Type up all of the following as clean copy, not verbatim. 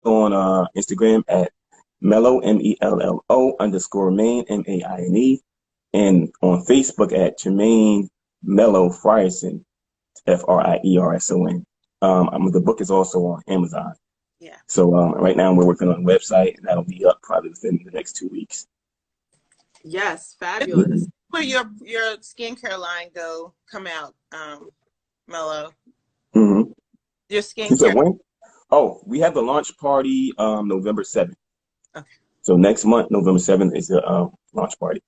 on Instagram at Mello MELLO _Maine, and on Facebook at Jermaine Mello Frierson, FRIERSON. The book is also on Amazon. Yeah. So right now we're working on a website, and that'll be up probably within the next 2 weeks. Yes, fabulous. Where your skincare line come out, Mello? Mm-hmm. Your skincare. When? Oh, we have the launch party November 7th. Okay. So next month, November 7th is the launch party.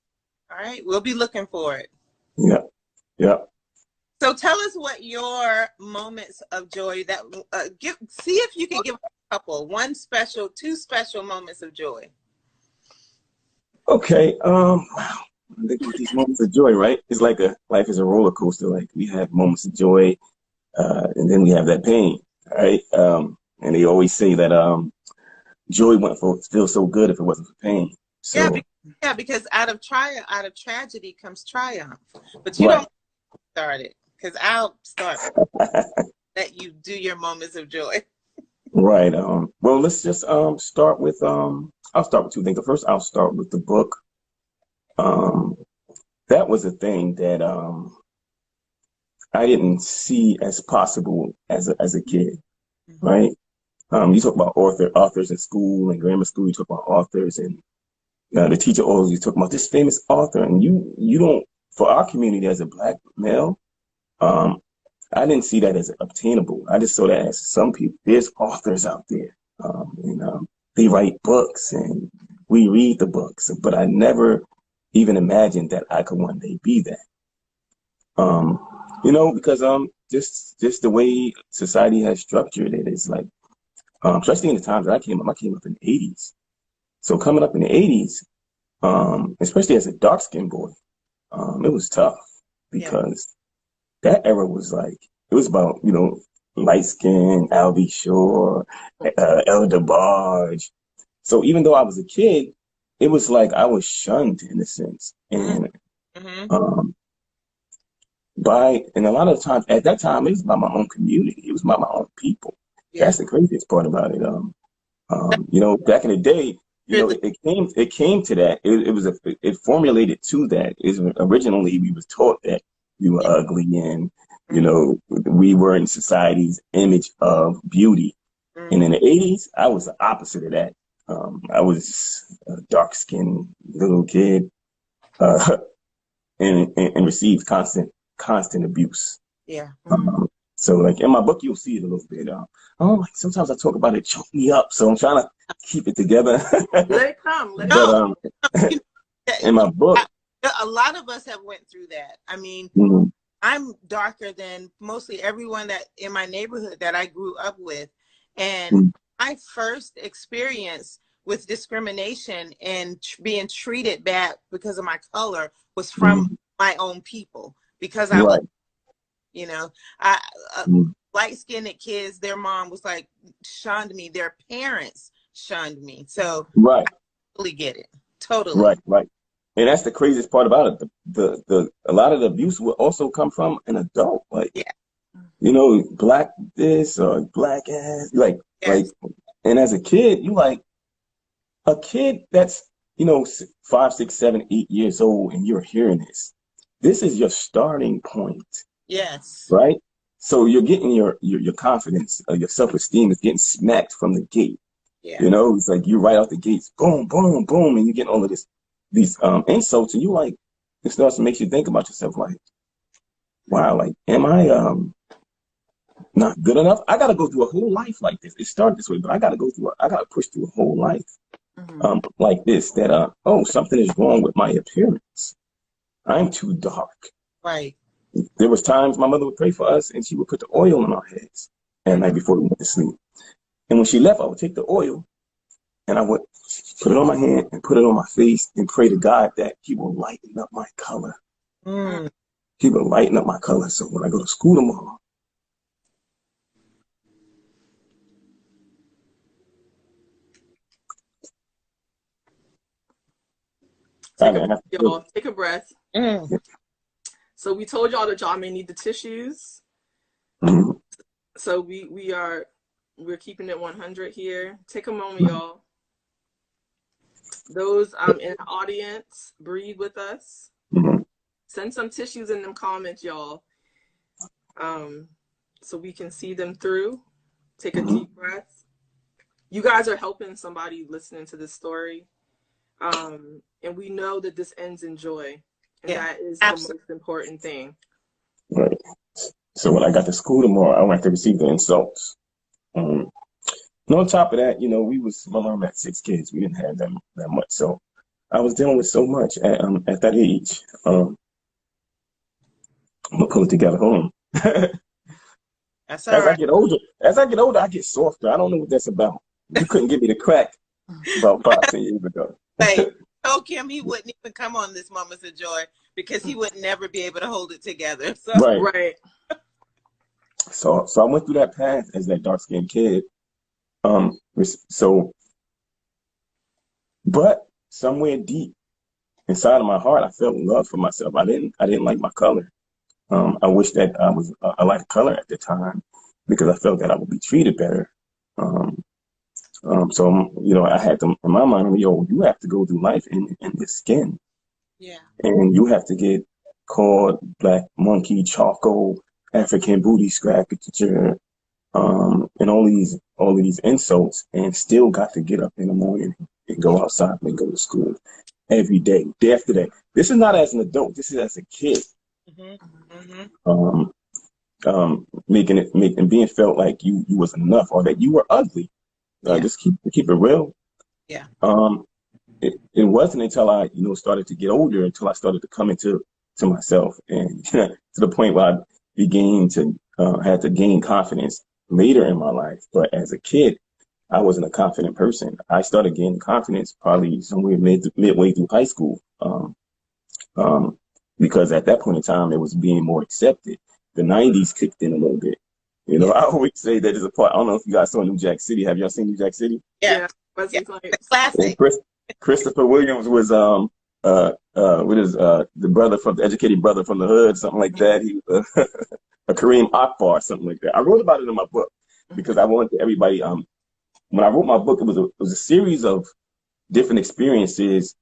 All right, we'll be looking for it. Yeah, yeah. So tell us what your moments of joy that see if you can give a couple, two special moments of joy. Okay. Wow. I think with these moments of joy, right? It's like life is a roller coaster. Like we have moments of joy, and then we have that pain, right? And they always say that joy wouldn't feel so good if it wasn't for pain. So because out of tragedy comes triumph. But you don't start it, because I'll start. Let you do your moments of joy. Right. Well, let's just start with I'll start with two things. First, I'll start with the book. That was a thing that I didn't see as possible as a kid, Mm-hmm. right? You talk about authors in school and grammar school. You talk about authors, and the teacher always talk about this famous author, and you don't. For our community as a Black male, I didn't see that as obtainable. I just saw that as some people. There's authors out there, and they write books, and we read the books. But I never even imagined that I could one day be that. Because just the way society has structured it is like, especially in the times that I came up in the 80s. So coming up in the 80s, especially as a dark-skinned boy, it was tough because that era was like, it was about, light skin, Al B. Shore, El DeBarge. So even though I was a kid, it was like I was shunned in a sense. And and a lot of times at that time, it was by my own community. It was by my own people. Yeah. That's the craziest part about it. Back in the day, it came to that. It formulated to that. Originally we was taught that we were ugly, and we were in society's image of beauty. And in the 80s, I was the opposite of that. I was a dark-skinned little kid, and received constant abuse. Yeah. So like in my book, you'll see it a little bit. Like sometimes I talk about it choke me up, so I'm trying to keep it together. Let it come. Let it come. In my book, a lot of us have went through that. I mean, I'm darker than mostly everyone that in my neighborhood that I grew up with, and my first experience with discrimination and being treated bad because of my color was from my own people, because I was, light-skinned kids, their mom was like, shunned me, their parents shunned me. So I totally get it. Totally. Right. And that's the craziest part about it. A lot of the abuse will also come from an adult, like, black this or black ass, like, and as a kid, a kid that's, 5, 6, 7, 8 years old, and you're hearing this is your starting point. Yes. Right? So you're getting your confidence, your self-esteem is getting smacked from the gate. Yeah. It's like you right out the gates, boom, boom, boom, and you get all of these insults, and it starts to make you think about yourself, like, wow, like, am I not good enough? I gotta go through a whole life like this. It started this way, but I gotta push through a whole life like this, that something is wrong with my appearance. I'm too dark. Right. There was times my mother would pray for us, and she would put the oil on our heads at night before we went to sleep. And when she left, I would take the oil and I would put it on my hand and put it on my face and pray to God that He will lighten up my color. He will lighten up my color, so when I go to school tomorrow, Take a breath. So we told y'all that y'all may need the tissues. So we are We're keeping it 100 here. Take a moment, y'all. Those in the audience, breathe with us. Send some tissues in them comments, y'all, so we can see them through. Take a deep breath. You guys are helping somebody listening to this story. And we know that this ends in joy. And that is the most important thing. Right. So when I got to school tomorrow, I went to receive the insults. And on top of that, you know, my mom had 6 kids. We didn't have that much. So I was dealing with so much at that age. I'm going to pull it together. Hold on. That's all right. As I get older, I get softer. I don't know what that's about. You couldn't give me the crack about 5-10 years ago. Hey, told Kim he wouldn't even come on this Moments of Joy because he would never be able to hold it together. So. Right. So I went through that path as that dark-skinned kid. But somewhere deep inside of my heart, I felt love for myself. I didn't like my color. I wish that I was a lighter color at the time because I felt that I would be treated better. So, you know, I had to, in my mind, you have to go through life in this skin. Yeah. And you have to get called black monkey, charcoal, African booty scratcher, and all these insults, and still got to get up in the morning and go outside and go to school every day, day after day. This is not as an adult. This is as a kid. Being felt like you was enough or that you were ugly. Just keep it real. Yeah. It wasn't until I, you know, started to get older until I started to come into myself, and to the point where I began to had to gain confidence later in my life. But as a kid, I wasn't a confident person. I started gaining confidence probably somewhere midway through high school, because at that point in time, it was being more accepted. The 90s kicked in a little bit. You know, I always say that there's a part. I don't know if you guys saw New Jack City. Have y'all seen New Jack City? Yeah. Classic. Christopher Williams was with his the brother from the educated brother from the hood, something like that. He was a Kareem Akbar, something like that. I wrote about it in my book because I wanted everybody. When I wrote my book, it was a series of different experiences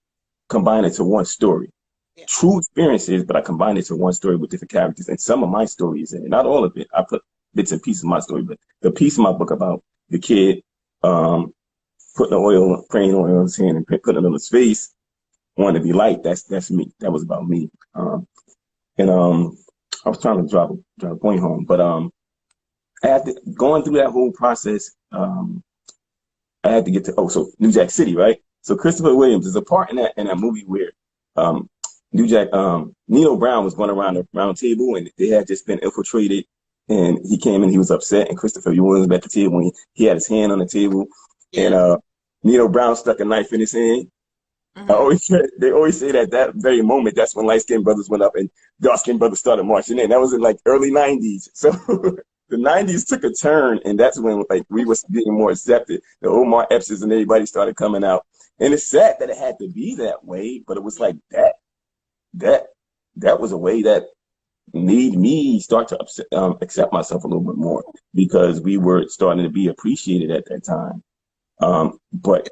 combined into one story. Yeah. True experiences, but I combined it to one story with different characters, and some of my stories in it. Not all of it. I put bits and pieces of my story, but the piece of my book about the kid putting the praying oil in his hand and putting it on his face, wanting to be light. That's me. That was about me. I was trying to drive a point home, but after going through that whole process, I had to get to so New Jack City, right? So Christopher Williams is a part in that movie where Nino Brown was going around the round table and they had just been infiltrated, and he came and he was upset, and Christopher Williams was at the table and he had his hand on the table, and Nino Brown stuck a knife in his hand. They always say that very moment, that's when light-skinned brothers went up and dark-skinned brothers started marching in. That was in like early 90s. So the 90s took a turn, and that's when like we was getting more accepted. The Omar Epps and everybody started coming out. And it's sad that it had to be that way, but it was like that was a way that made me start to accept myself a little bit more, because we were starting to be appreciated at that time. But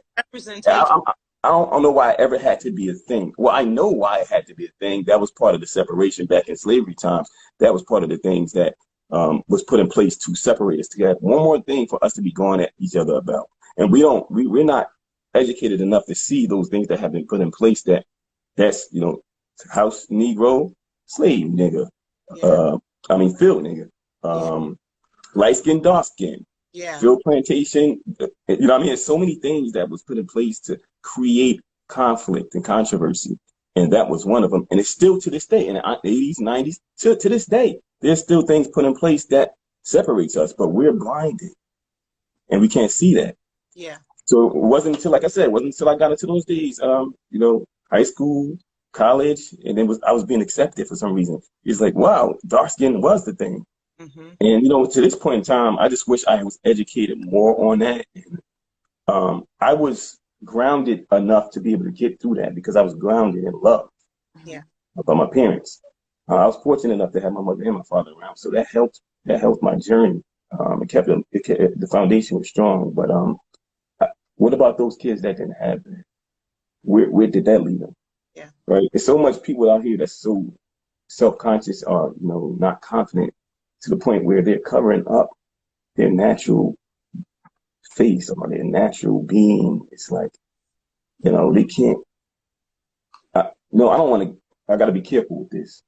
I don't know why it ever had to be a thing. Well, I know why it had to be a thing. That was part of the separation back in slavery times. That was part of the things that was put in place to separate us, to have one more thing for us to be going at each other about. And we're not educated enough to see those things that have been put in place. That's, you know, house Negro, slave nigga, field nigga, light skin, dark skin. Yeah. Field plantation, you know what I mean? There's so many things that was put in place to create conflict and controversy. And that was one of them. And it's still to this day, in the 80s, 90s, to this day, there's still things put in place that separates us, but we're blinded and we can't see that. Yeah. So it wasn't until, like I said, it wasn't until I got into those days, you know, high school, college, and I was being accepted for some reason. It's like, wow, dark skin was the thing. Mm-hmm. And, you know, to this point in time, I just wish I was educated more on that. And, I was grounded enough to be able to get through that because I was grounded in love by my parents. I was fortunate enough to have my mother and my father around. So that helped my journey. The foundation was strong. But what about those kids that didn't have that? Where did that lead them? Yeah. Right. There's so much people out here that's so self-conscious or, not confident to the point where they're covering up their natural face or their natural being. It's like, they can't. No, I don't want to. I got to be careful with this.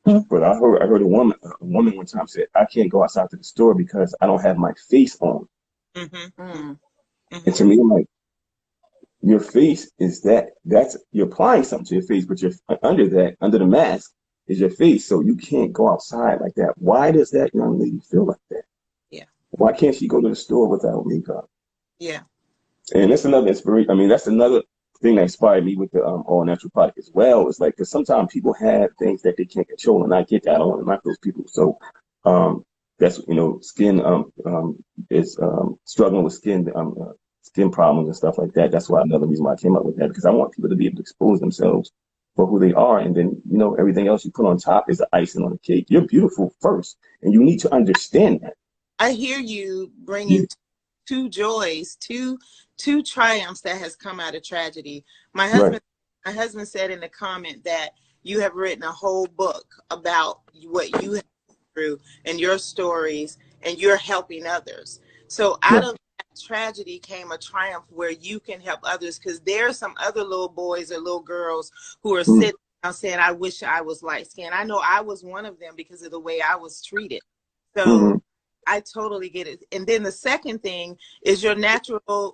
But I heard a woman one time said, "I can't go outside to the store because I don't have my face on." Mm-hmm. Mm-hmm. And to me, I'm like, your face is that's you're applying something to your face, but you're under the mask is your face, so you can't go outside like that. Why does that young lady feel like that? Yeah. Why can't she go to the store without makeup? Yeah. And that's another inspiration. I mean, that's another thing that inspired me with the all natural product as well. It's like, because sometimes people have things that they can't control, and I get that. I don't want to knock those people. So that's skin is struggling with skin problems and stuff like that. That's why another reason why I came up with that, because I want people to be able to expose themselves for who they are, and then everything else you put on top is the icing on the cake. You're beautiful first, and you need to understand that. I hear you bringing two joys, two triumphs that has come out of tragedy. My husband said in the comment that you have written a whole book about what you have been through and your stories, and you're helping others. So out of that tragedy came a triumph where you can help others, because there are some other little boys or little girls who are sitting down saying, "I wish I was light skinned." I know I was one of them because of the way I was treated. So I totally get it. And then the second thing is your natural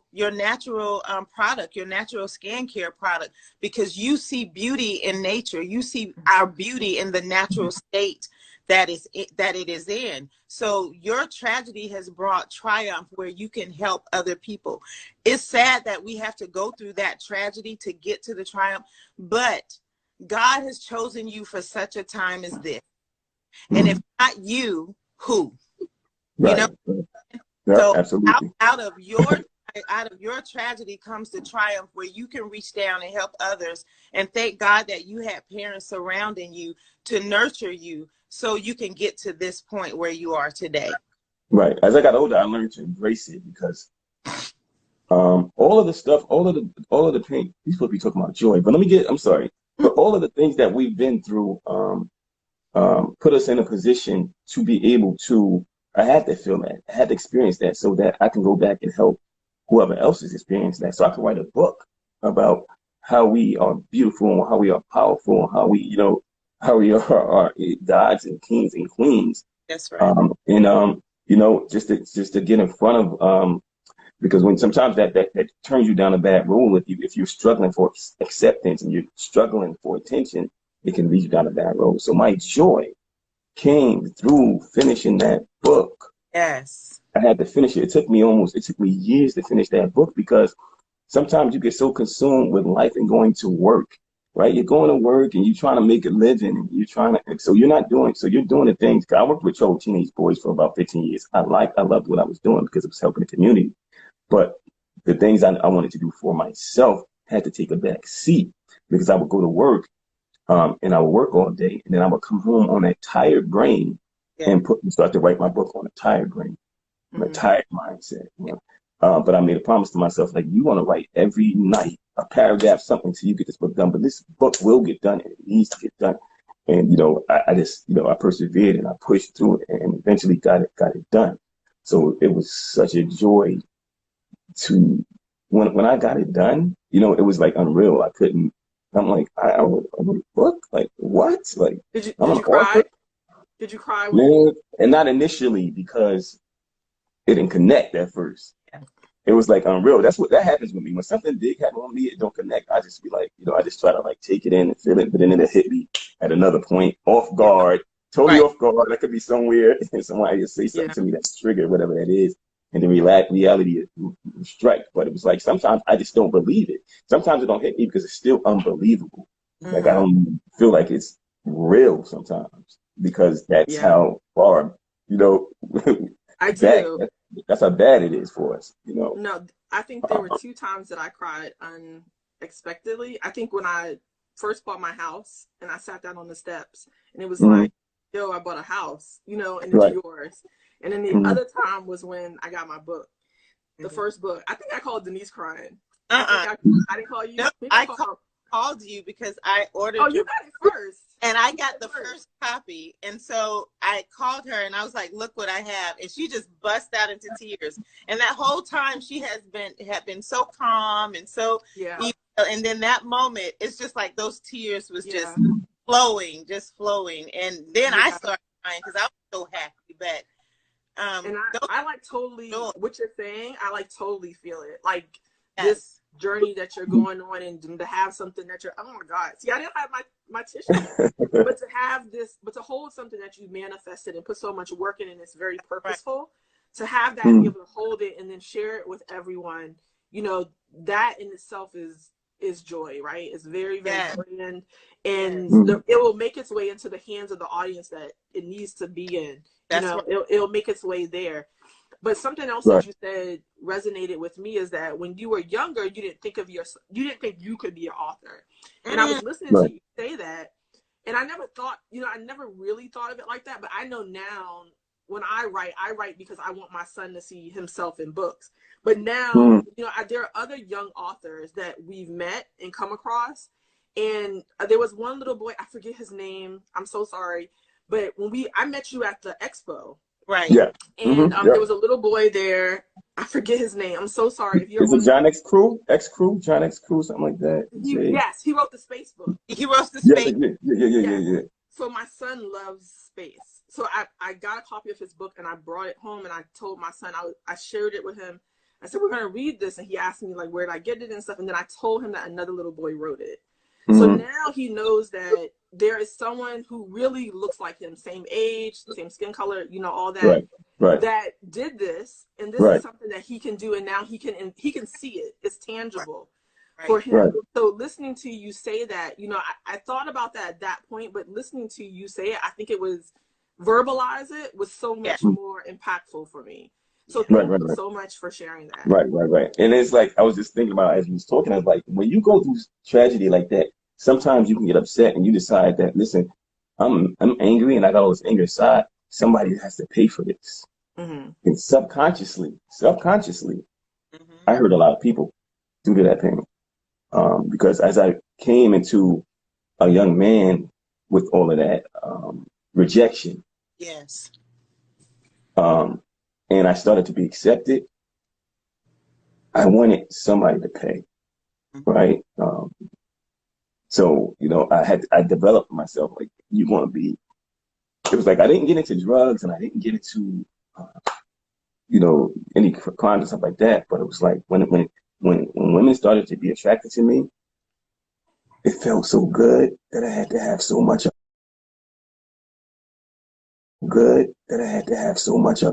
product, your natural skincare product, because you see beauty in nature. You see our beauty in the natural state that it is in. So your tragedy has brought triumph where you can help other people. It's sad that we have to go through that tragedy to get to the triumph, but God has chosen you for such a time as this. And if not you, who? Right. So absolutely. out of your tragedy comes the triumph where you can reach down and help others. And thank God that you had parents surrounding you to nurture you so you can get to this point where you are today. Right. As I got older, I learned to embrace it, because all of the stuff, all of the pain, you're supposed to be talking about joy, but I'm sorry, but all of the things that we've been through put us in a position to be able to, I had to feel that, I had to experience that, so that I can go back and help whoever else is experiencing that. So I can write a book about how we are beautiful and how we are powerful and how we are gods and kings and queens. That's right. Just to get in front of, because when sometimes that turns you down a bad road, if you're struggling for acceptance and you're struggling for attention, it can lead you down a bad road. So my joy came through finishing that book. Yes. I had to finish it. It took me years to finish that book, because sometimes you get so consumed with life and going to work, right? You're going to work and you're trying to make a living, and you're doing the things. I worked with troubled teenage boys for about 15 years. I loved what I was doing because it was helping the community. But the things I wanted to do for myself had to take a back seat, because I would go to work and I would work all day, and then I would come home on a tired brain and start to write my book on a tired brain, a tired mindset. But I made a promise to myself, like, you want to write every night a paragraph, something, till you get this book done. But this book will get done, and it needs to get done. And I just I persevered and I pushed through it, and eventually got it done. So it was such a joy to when I got it done. It was like unreal. I'm like, I wrote a book? Like, what? Like, did you cry? Author? Did you cry? Man, and not initially, because it didn't connect at first. It was like unreal. That happens with me. When something big happens with me, it don't connect. I just be like, I just try to like take it in and feel it, but then it'll hit me at another point, off guard, totally off guard. I could be somewhere and somebody just say something to me that's triggered, whatever that is. And then reality strike. But it was like, sometimes I just don't believe it. Sometimes it don't hit me because it's still unbelievable. Like, I don't feel like it's real sometimes, because that's how far, I do. That's how bad it is for us, No, I think there were 2 times that I cried unexpectedly. I think when I first bought my house and I sat down on the steps and it was like, yo, I bought a house, and it's yours. And then the other time was when I got my book, the first book. I think I called Denise crying. I didn't call you. No, I called you because I ordered. Oh, you got it first. And I got the first copy. And so I called her and I was like, look what I have. And she just bust out into tears. And that whole time she had been so calm and so, and then that moment, it's just like those tears was just flowing. And then I started crying because I was so happy. But, and I like totally, what you're saying, I like totally feel it. Like this journey that you're going on, and to have something that you're, oh my God, see, I didn't have my tissue, but to have this, but to hold something that you manifested and put so much work in, and it's very purposeful, to have that and be able to hold it and then share it with everyone, you know, that in itself is joy, right? It's very, very grand, and it will make its way into the hands of the audience that it needs to be in. You know, it'll make its way there. But something else that you said resonated with me is that when you were younger, you didn't think you could be an author. And I was listening to you say that, and I never thought, you know, I never really thought of it like that. But I know now when I write because I want my son to see himself in books. But now, you know, there are other young authors that we've met and come across. And there was one little boy, I forget his name, I'm so sorry. But I met you at the expo. Right. Yeah. And there was a little boy there. I forget his name. I'm so sorry. If you're Is it John X Crew? John X Crew, something like that. Yes, he wrote the space book. He wrote the space. Yeah. So my son loves space. So I got a copy of his book and I brought it home and I told my son, I shared it with him. I said, we're going to read this. And he asked me, like, where did I get it and stuff. And then I told him that another little boy wrote it. So now he knows that there is someone who really looks like him, same age, same skin color, you know, all that, that did this. And this is something that he can do. And now he can see it. It's tangible for him. So listening to you say that, you know, I thought about that at that point, but listening to you say it, I think it was verbalize it was so much more impactful for me. So thank you so much for sharing that. Right. And it's like, I was just thinking about, as you was talking, I was like, when you go through tragedy like that, sometimes you can get upset and you decide that, listen, I'm angry and I got all this anger inside. Somebody has to pay for this. And subconsciously, I heard a lot of people due to that pain. Because as I came into a young man with all of that rejection. Yes. And I started to be accepted. I wanted somebody to pay, right? So, you know, I developed myself like, you want to be, it was like, I didn't get into drugs and I didn't get into, you know, any crimes and stuff like that. But it was like, when women started to be attracted to me, it felt so good that I had to have so much of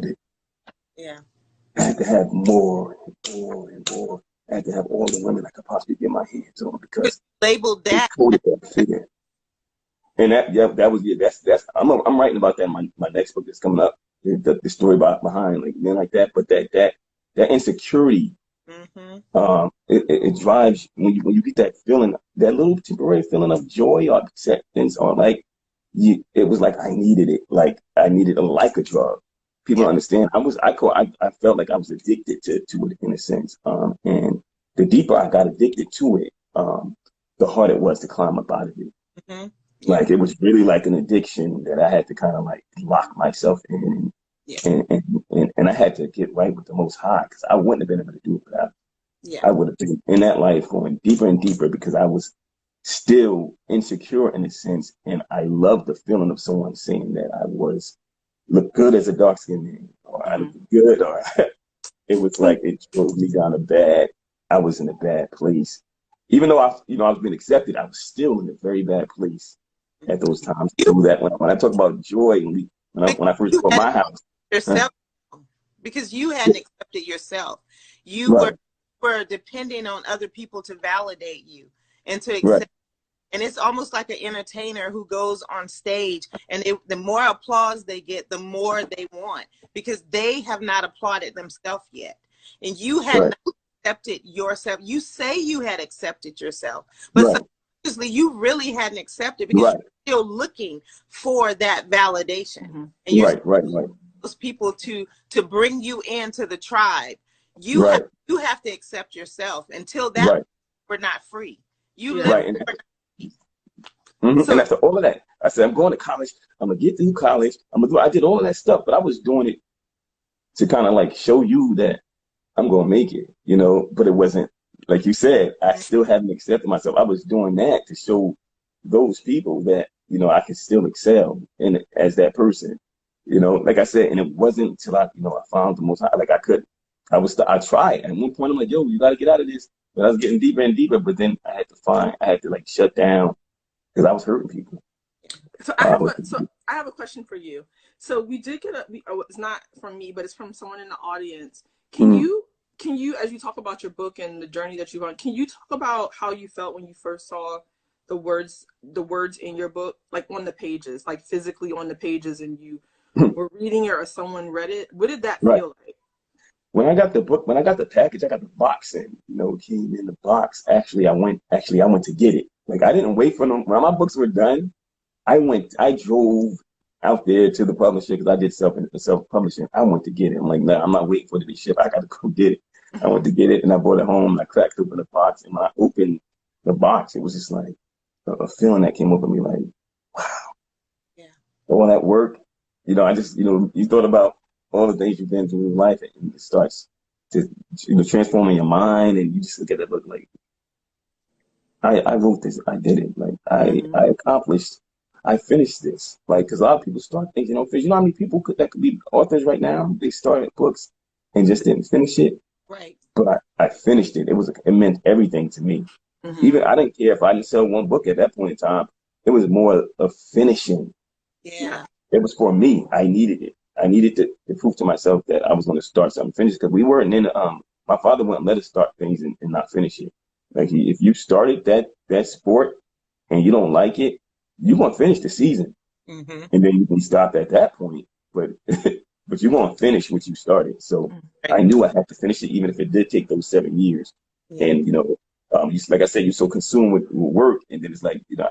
it. Yeah. I had to have more and more and more. I had to have all the women I could possibly get my hands on because labeled that. Figure. And that's I'm writing about that in my next book that's coming up. The story behind like men like that, but that insecurity, it drives when you get that feeling, that little temporary feeling of joy or acceptance, or like it was like I needed it, like I needed it like a drug. People don't understand. I felt like I was addicted to it in a sense. And the deeper I got addicted to it, the harder it was to climb up out of it. Like it was really like an addiction that I had to kind of like lock myself in, and I had to get right with the Most High because I wouldn't have been able to do it without. I would have been in that life going deeper and deeper because I was still insecure in a sense, and I loved the feeling of someone saying that I look good as a dark skinned man, or I look good, or it was like it drove me down I was in a bad place. Even though I was being accepted, I was still in a very bad place at those times. So that when I talk about joy, when I first bought my house, yourself, because you hadn't accepted yourself, you were depending on other people to validate you and to accept. And it's almost like an entertainer who goes on stage and the more applause they get, the more they want because they have not applauded themselves yet. And you had not accepted yourself. You say you had accepted yourself, but subconsciously you really hadn't accepted because you're still looking for that validation. And you're those people to bring you into the tribe. You have to accept yourself. Until that, we're not free. You live. And after all of that, I said, I'm going to college. I'm gonna get through college. I did all of that stuff, but I was doing it to kind of like show you that I'm gonna make it, you know. But it wasn't, like you said, I still hadn't accepted myself. I was doing that to show those people that, you know, I could still excel in it as that person, you know. Like I said, and it wasn't until I found the most, like I tried. At one point, I'm like, yo, you got to get out of this. But I was getting deeper and deeper. But then I had to like shut down because I was hurting people. So I have a question for you. So we did get it's not from me, but it's from someone in the audience. Can you, as you talk about your book and the journey that you've on, can you talk about how you felt when you first saw the words in your book, like on the pages, like physically on the pages, and you were reading it or someone read it? What did that feel like? When I got the book, when I got the package, I got the box in, you know, it came in the box. Actually, I went to get it. Like, I didn't wait for them. When my books were done, I drove out there to the publisher because I did self-publishing. I went to get it. I'm like, no, I'm not waiting for it to be shipped. I got to go get it. I went to get it and I brought it home and I cracked open the box. And when I opened the box, it was just like a feeling that came over me like, wow. Yeah. All that work, you know, I just, you know, you thought about all the things you've been through in life and it starts to, you know, transforming your mind, and you just look at that book like, I wrote this, I did it. Like, I accomplished, I finished this. Like, because a lot of people start thinking, you know how many people that could be authors right now? They started books and just didn't finish it. Right. But I finished it. It meant everything to me. Even I didn't care if I didn't sell one book at that point in time. It was more of finishing. Yeah. It was for me. I needed it. I needed to prove to myself that I was going to start something, finish, because we weren't in. My father wouldn't let us start things and not finish it. Like, if you started that sport and you don't like it, you're gonna finish the season, and then you can stop at that point. But but you're gonna finish what you started. So I knew I had to finish it, even if it did take those 7 years. And you know, like I said, you're so consumed with work, and then it's like, you know,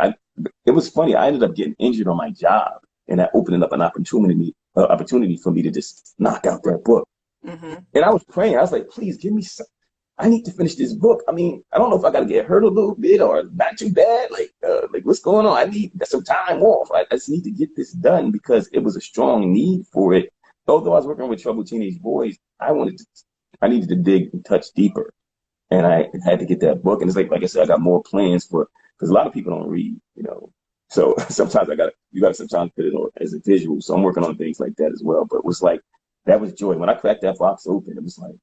it was funny. I ended up getting injured on my job, and that opened up an opportunity for me to just knock out that book. And I was praying. I was like, please give me some. I need to finish this book. I mean, I don't know if I got to get hurt a little bit or not too bad. Like what's going on? I need some time off. I just need to get this done because it was a strong need for it. Although I was working with troubled teenage boys, I needed to dig and touch deeper. And I had to get that book. And it's like I said, I got more plans because a lot of people don't read, you know. So sometimes you got to sometimes put it on as a visual. So I'm working on things like that as well. But it was like, that was joy. When I cracked that box open, it was like,